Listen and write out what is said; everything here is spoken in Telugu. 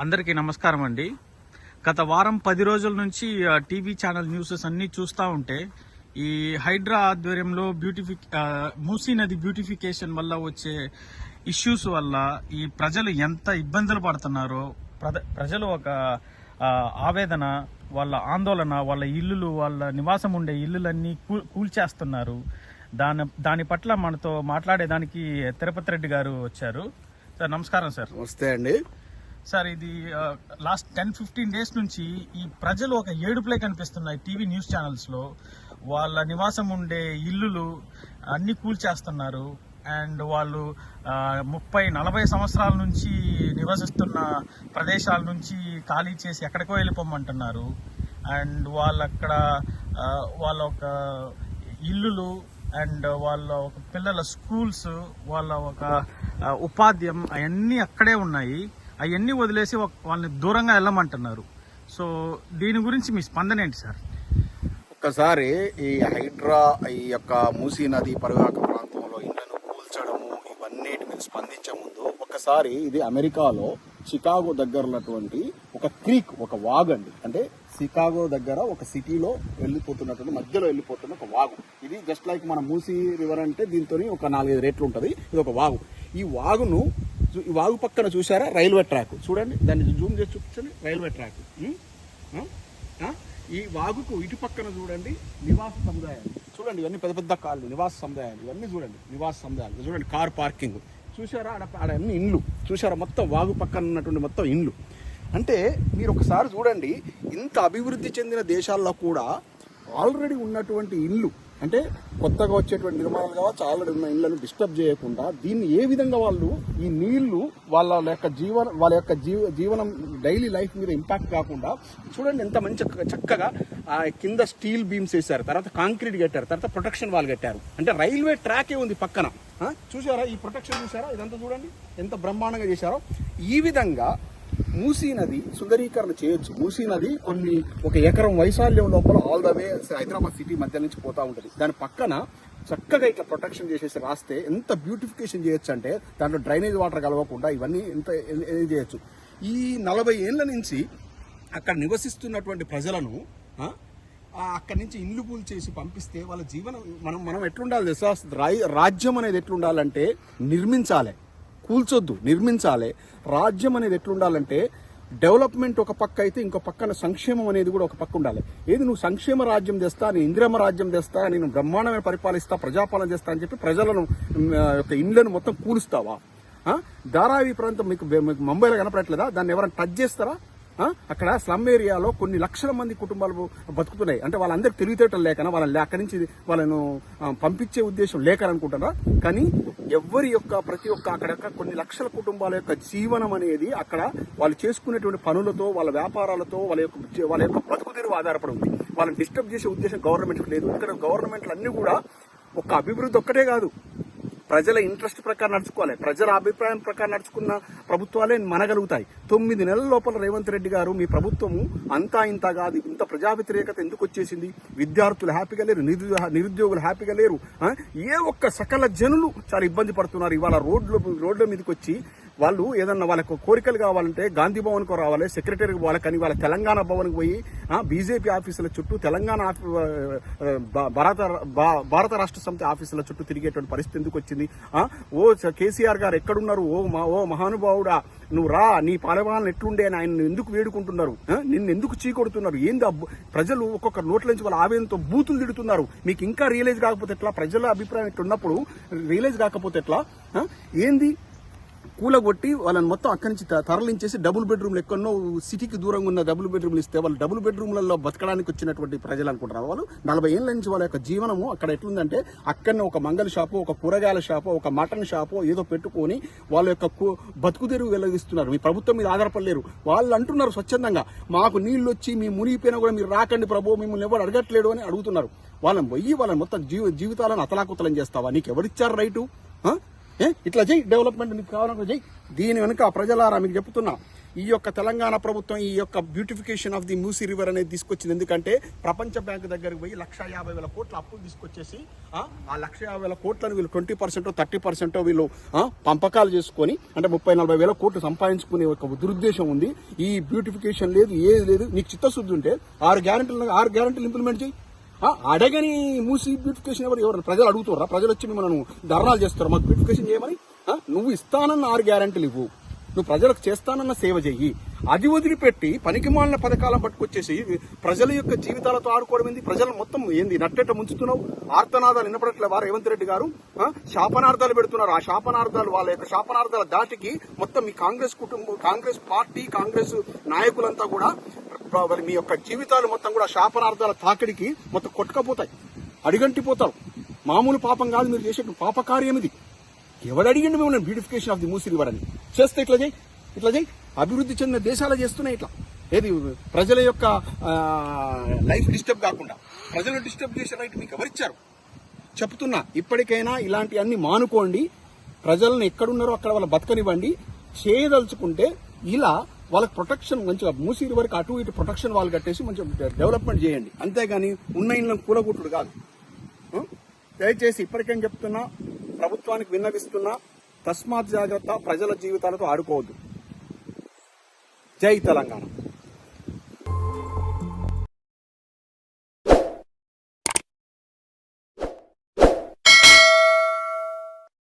అందరికీ నమస్కారం అండి. గత వారం 10 రోజుల నుంచి టీవీ ఛానల్ న్యూసెస్ అన్ని చూస్తూ ఉంటే ఈ హైడ్రా ఆధ్వర్యంలో మూసీ నది బ్యూటిఫికేషన్ వల్ల వచ్చే ఇష్యూస్ వల్ల ఈ ప్రజలు ఎంత ఇబ్బందులు పడుతున్నారో, ప్రజలు ఒక ఆవేదన, వాళ్ళ ఆందోళన, వాళ్ళ ఇల్లులు, వాళ్ళ నివాసం ఉండే ఇల్లులన్నీ కూల్చేస్తున్నారు. దాని పట్ల మనతో మాట్లాడేదానికి తిరుపతి రెడ్డి గారు వచ్చారు. సార్ నమస్కారం. సార్ నమస్తే అండి. సార్, ఇది లాస్ట్ 10-15 డేస్ నుంచి ఈ ప్రజలు ఒక ఏడుపులే కనిపిస్తున్నాయి టీవీ న్యూస్ ఛానల్స్ లో. వాళ్ళ నివాసం ఉండే ఇల్లులు అన్ని కూల్చేస్తున్నారు. అండ్ వాళ్ళు 30-40 సంవత్సరాల నుంచి నివసిస్తున్న ప్రదేశాల నుంచి ఖాళీ చేసి ఎక్కడికో వెళ్ళిపోమంటున్నారు. అండ్ వాళ్ళ ఒక ఇల్లులు అండ్ వాళ్ళ ఒక పిల్లల స్కూల్స్, వాళ్ళ ఒక ఉపాధ్యం అవన్నీ అక్కడే ఉన్నాయి. అవన్నీ వదిలేసి వాళ్ళని దూరంగా వెళ్ళమంటున్నారు. సో దీని గురించి మీ స్పందన ఏంటి సార్? ఒక్కసారి ఈ హైడ్రా, ఈ యొక్క మూసీ నది పరివాహక ప్రాంతంలో ఇళ్లను కూల్చడము, ఇవన్నిటి మీద స్పందించే ముందు ఒకసారి ఇది అమెరికాలో చికాగో దగ్గర ఉన్నటువంటి ఒక క్రీక్, ఒక వాగు అండి. అంటే చికాగో దగ్గర ఒక సిటీలో వెళ్ళిపోతున్నటువంటి, మధ్యలో వెళ్ళిపోతున్న ఒక వాగు. ఇది జస్ట్ లైక్ మన మూసీ రివర్ అంటే దీంతో ఒక 4-5 రేట్లు ఉంటుంది. ఇది ఒక వాగు. ఈ వాగు పక్కన చూసారా రైల్వే ట్రాక్, చూడండి, దాన్ని జూమ్ చేసి చూపించండి. Railway track. ఈ వాగుకు ఇటు పక్కన చూడండి నివాస సముదాయాలు, చూడండి, ఇవన్నీ పెద్ద పెద్ద కాళ్ళు నివాస సముదాయాలు, ఇవన్నీ చూడండి నివాస సముదాయాలు, చూడండి కార్ పార్కింగ్ చూసారా, ఆడ అన్ని ఇండ్లు చూసారా, మొత్తం వాగు పక్కన ఉన్నటువంటి మొత్తం ఇండ్లు. అంటే మీరు ఒకసారి చూడండి, ఇంత అభివృద్ధి చెందిన దేశాల్లో కూడా ఆల్రెడీ ఉన్నటువంటి ఇల్లు, అంటే కొత్తగా వచ్చేటువంటి నిర్మాణాలు కావచ్చు, ఆల్రెడీ ఉన్న ఇళ్లను డిస్టర్బ్ చేయకుండా దీన్ని ఏ విధంగా వాళ్ళు ఈ నీళ్లు వాళ్ళ యొక్క జీవనం డైలీ లైఫ్ మీద ఇంపాక్ట్ కాకుండా చూడండి ఎంత మంచి చక్కగా కింద స్టీల్ బీమ్స్ వేశారు, తర్వాత కాంక్రీట్ కట్టారు, తర్వాత ప్రొటెక్షన్ వాల్ కట్టారు. అంటే రైల్వే ట్రాకే ఉంది పక్కన. చూసారా ఈ ప్రొటెక్షన్, చూసారా ఇదంతా చూడండి ఎంత బ్రహ్మాండంగా చేశారో. ఈ విధంగా మూసీ నది సుందరీకరణ చేయొచ్చు. మూసీ నది ఒక ఎకరం వైశాల్యం లోపల all the way Hyderabad city మధ్య నుంచి పోతా ఉంటుంది. దాని పక్కన చక్కగా ఇట్లా ప్రొటెక్షన్ చేసేసి రాస్తే ఎంత బ్యూటిఫికేషన్ చేయొచ్చు అంటే దాంట్లో డ్రైనేజ్ వాటర్ కలవకుండా ఇవన్నీ ఎంత చేయొచ్చు. ఈ 40 ఏళ్ల నుంచి అక్కడ నివసిస్తున్నటువంటి ప్రజలను అక్కడి నుంచి ఇల్లు పూలు చేసి పంపిస్తే వాళ్ళ జీవనం మనం ఎట్లుండాలి తెలుసా? రాజ్యం అనేది ఎట్లుండాలంటే నిర్మించాలి, కూల్చొద్దు, నిర్మించాలి. రాజ్యం అనేది ఎట్లుండాలంటే డెవలప్మెంట్ ఒక పక్క అయితే ఇంకో పక్కన సంక్షేమం అనేది కూడా ఒక పక్క ఉండాలి. ఏది నువ్వు సంక్షేమ రాజ్యం తెస్తా, నేను ఇందిరమ్మ రాజ్యం తెస్తా, నేను బ్రహ్మాండమైన పరిపాలిస్తా, ప్రజాపాలన చేస్తా అని చెప్పి ప్రజలను యొక్క ఇండ్లను మొత్తం కూలుస్తావా? ధారావి ప్రాంతం మీకు ముంబైలో కనపడట్లేదా? దాన్ని ఎవరైనా టచ్ చేస్తారా? అక్కడ స్లమ్ ఏరియాలో కొన్ని లక్షల మంది కుటుంబాలు బతుకుతున్నాయి. అంటే వాళ్ళందరికీ తెలివితేటలు లేకనా, అక్కడి నుంచి వాళ్ళను పంపించే ఉద్దేశం లేకననుకుంటారా? కానీ ప్రతి ఒక్క అక్కడ కొన్ని లక్షల కుటుంబాల యొక్క జీవనం అనేది అక్కడ వాళ్ళు చేసుకునేటువంటి పనులతో, వాళ్ళ వ్యాపారాలతో, వాళ్ళ యొక్క బతుకుదెరువు ఆధారపడి ఉంది. వాళ్ళని డిస్టర్బ్ చేసే ఉద్దేశం గవర్నమెంట్కి లేదు. ఇక్కడ గవర్నమెంట్లు అన్ని కూడా ఒక అభివృద్ధి ఒక్కటే కాదు, ప్రజల ఇంట్రెస్ట్ ప్రకారం నడుచుకోవాలి. ప్రజల అభిప్రాయం ప్రకారం నడుచుకున్న ప్రభుత్వాలే మనగలుగుతాయి. 9 నెలల లోపల రేవంత్ రెడ్డి గారు మీ ప్రభుత్వము అంతా ఇంత కాదు, ఇంత ప్రజా వ్యతిరేకత ఎందుకు వచ్చేసింది? విద్యార్థులు హ్యాపీగా లేరు, నిరుద్యోగులు హ్యాపీగా లేరు. ఏ ఒక్క సకల జనులు చాలా ఇబ్బంది పడుతున్నారు. ఇవాళ రోడ్ల మీదకి వచ్చి వాళ్ళు ఏదన్నా వాళ్ళకు కోరికలు కావాలంటే గాంధీ భవన్ కు రావాలి, సెక్రటరీకి పోవాలి. కానీ వాళ్ళ తెలంగాణ భవన్ కు పోయి బీజేపీ ఆఫీసుల చుట్టూ, తెలంగాణ భారత రాష్ట్ర సమితి ఆఫీసుల చుట్టూ తిరిగేటువంటి పరిస్థితి ఎందుకు వచ్చింది? ఓ కేసీఆర్ గారు ఎక్కడున్నారు? ఓ మహానుభావుడా నువ్వు రా, నీ పాలవాళ్ళని ఎట్లుండే అని ఆయన ఎందుకు వేడుకుంటున్నారు? నిన్ను ఎందుకు చీకొడుతున్నారు? ఏంది ప్రజలు ఒక్కొక్క నోట్ల నుంచి వాళ్ళ ఆవేదనతో బూతులు తిడుతున్నారు. మీకు ఇంకా రియలైజ్ కాకపోతే ఎట్లా? ప్రజల అభిప్రాయం ఎట్లున్నప్పుడు రియలైజ్ కాకపోతే ఎట్లా? ఏంది కూలగొట్టి వాళ్ళని మొత్తం అక్కడి నుంచి తరలించేసి డబుల్ బెడ్రూమ్లు ఎక్కడో సిటీకి దూరంగా ఉన్న డబుల్ బెడ్రూమ్లు ఇస్తే వాళ్ళు డబుల్ బెడ్రూమ్లలో బతకడానికి వచ్చినటువంటి ప్రజలు అనుకుంటున్నారు. వాళ్ళు 40 ఏళ్ల నుంచి వాళ్ళ యొక్క జీవనము అక్కడ ఎట్లుందంటే అక్కడనే ఒక మంగళ షాపు, ఒక కూరగాయల షాపు, ఒక మటన్ షాపు ఏదో పెట్టుకొని వాళ్ళ యొక్క బతుకు తెరువు వెల్లగిస్తున్నారు. మీ ప్రభుత్వం మీద ఆధారపడలేరు. వాళ్ళు అంటున్నారు స్వచ్ఛందంగా, మాకు నీళ్లు వచ్చి మీ మునిగిపోయినా కూడా మీరు రాకండి ప్రభు, మిమ్మల్ని ఎవరు అడగట్లేడు అని అడుగుతున్నారు. వాళ్ళని పోయి వాళ్ళని మొత్తం జీవితాలను అతలాకుతలం చేస్తావా? నీకు ఎవరిచ్చారు రైటు? ఇట్లా చెయ్యి, డెవలప్మెంట్ నీకు కావాలంటే చెయ్యి. దీని వెనుక ప్రజలారా మీకు చెప్తున్నా, ఈ యొక్క తెలంగాణ ప్రభుత్వం ఈ యొక్క beautification of the Musi river అనేది తీసుకొచ్చింది. ఎందుకంటే ప్రపంచ బ్యాంకు దగ్గరికి పోయి 1,50,000 కోట్ల అప్పులు తీసుకొచ్చేసి ఆ 1,50,000 కోట్లను వీళ్ళు 20% 30% వీళ్ళు పంపకాలు చేసుకొని అంటే 30-40 కోట్లు సంపాదించుకునే ఒక దురుద్దేశం ఉంది. ఈ బ్యూటిఫికేషన్ లేదు, ఏది లేదు. నీకు చిత్తశుద్ధి ఉంటే 6 గ్యారెంటీలు ఇంప్లిమెంట్ చేయి. అడగని మూసి బ్యూటిఫికేషన్ ఎవరు ప్రజలు అడుగుతారా? ప్రజలు వచ్చి మనం ధర్నాలు చేస్తారు మాకు బ్యూటిఫికేషన్ చేయమని. నువ్వు ఇస్తానన్న 6 గ్యారెంటీలు ఇవ్వు, నువ్వు ప్రజలకు చేస్తానన్న సేవ చెయ్యి. అది వదిలిపెట్టి పనికిమాలిన పథకాలను పట్టుకొచ్చేసి ప్రజల యొక్క జీవితాలతో ఆడుకోవడం ఏంది? ప్రజలను మొత్తం ఏంది నట్టేట ముంచుతున్నావు? ఆర్తనాదాలు వినపడట్లే వారు రేవంత్ రెడ్డి గారు శాపనార్థాలు పెడుతున్నారు. ఆ శాపనార్థాలు వాళ్ళ యొక్క శాపనార్థాల దాటికి మొత్తం మీ కాంగ్రెస్ కుటుంబం, కాంగ్రెస్ పార్టీ, కాంగ్రెస్ నాయకులంతా కూడా మీ యొక్క జీవితాలు మొత్తం కూడా శాపనార్థాల తాకిడికి మొత్తం కొట్టుకపోతాయి, అడిగంటిపోతారు. మామూలు పాపం కాదు మీరు చేసే పాపకార్యం ఇది. ఎవడు అడిగిండు మేము beautification of the Musi river అని? చేస్తే ఇట్లా చేయి. అభివృద్ధి చెందిన దేశాలు చేస్తున్నాయి ఇట్లా. ఏది ప్రజల యొక్క లైఫ్ డిస్టర్బ్ కాకుండా ప్రజలు డిస్టర్బ్ చేసే రైట్ మీకు ఎవరిచ్చారు? చెప్తున్నా, ఇప్పటికైనా ఇలాంటి అన్ని మానుకోండి. ప్రజలను ఎక్కడున్నారో అక్కడ వాళ్ళ బతకనివ్వండి. చేయదలుచుకుంటే ఇలా వాళ్ళకి ప్రొటెక్షన్ మంచిగా మూసీ రివర్కి అటు ఇటు ప్రొటెక్షన్ వాళ్ళు కట్టేసి మంచిగా డెవలప్మెంట్ చేయండి. అంతేగాని ఉన్న ఇళ్ళని కూలగొట్టుడు కాదు. దయచేసి ఇప్పటికేం చెప్తున్నా, ప్రభుత్వానికి విన్నవిస్తున్నా, తస్మాత్ జాగ్రత్త, ప్రజల జీవితాలతో ఆడుకోవద్దు. జై తెలంగాణ.